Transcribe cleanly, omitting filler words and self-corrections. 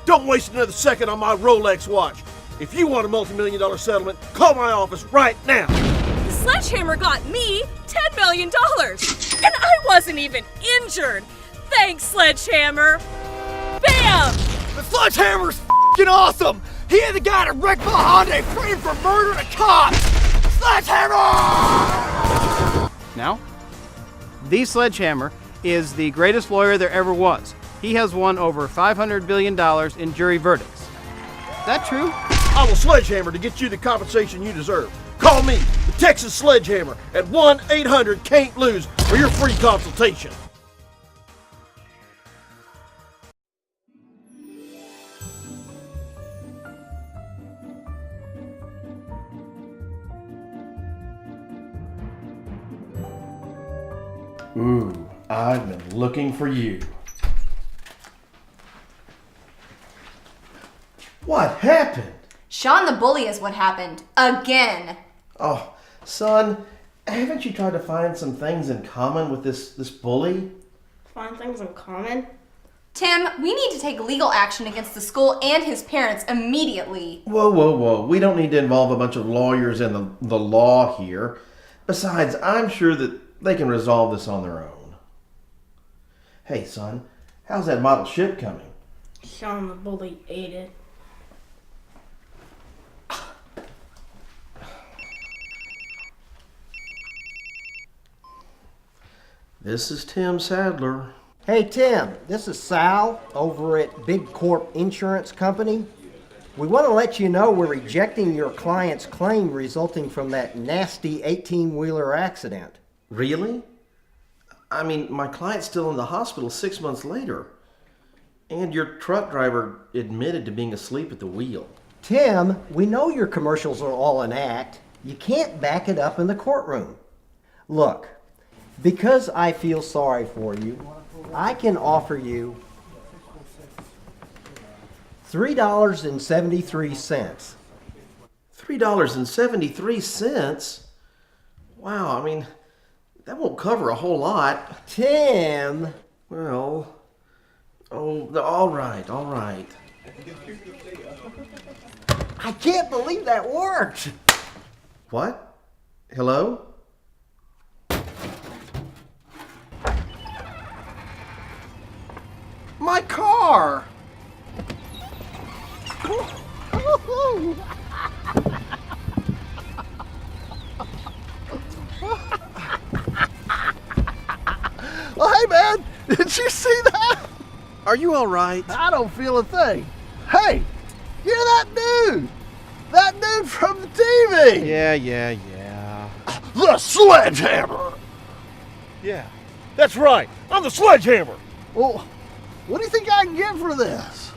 Don't waste another second on my Rolex watch. If you want a multi-million-dollar settlement, call my office right now. The Sledgehammer got me $10 million, and I wasn't even injured. Thanks, Sledgehammer. Bam! The Sledgehammer's f***ing awesome! He had the guy that wrecked my Hyundai framed for murdering a cop! Sledgehammer! Now, the Sledgehammer is the greatest lawyer there ever was. He has won over $500 billion in jury verdicts. Is that true? I will sledgehammer to get you the compensation you deserve. Call me, the Texas Sledgehammer, at 1-800-CAN'T-LOSE for your free consultation. Ooh, I've been looking for you. What happened? Sean the bully is what happened. Again. Oh, son, haven't you tried to find some things in common with this bully? Find things in common? Tim, we need to take legal action against the school and his parents immediately. Whoa. We don't need to involve a bunch of lawyers in the law here. Besides, I'm sure that they can resolve this on their own. Hey, son, how's that model ship coming? Sean the bully ate it. This is Tim Sadler. Hey Tim, this is Sal over at Big Corp Insurance Company. We want to let you know we're rejecting your client's claim resulting from that nasty 18-wheeler accident. Really? I mean, my client's still in the hospital 6 months later. And your truck driver admitted to being asleep at the wheel. Tim, we know your commercials are all an act. You can't back it up in the courtroom. Look, because I feel sorry for you, I can offer you $3.73. $3.73? Wow, I mean, that won't cover a whole lot. Tim! Well, all right. I can't believe that worked! What? Hello? My car! Well, hey man, did you see that? Are you alright? I don't feel a thing. Hey, you're that dude! That dude from the TV! Yeah. The Sledgehammer! Yeah, that's right. I'm the Sledgehammer. Well, what do you think I can get for this?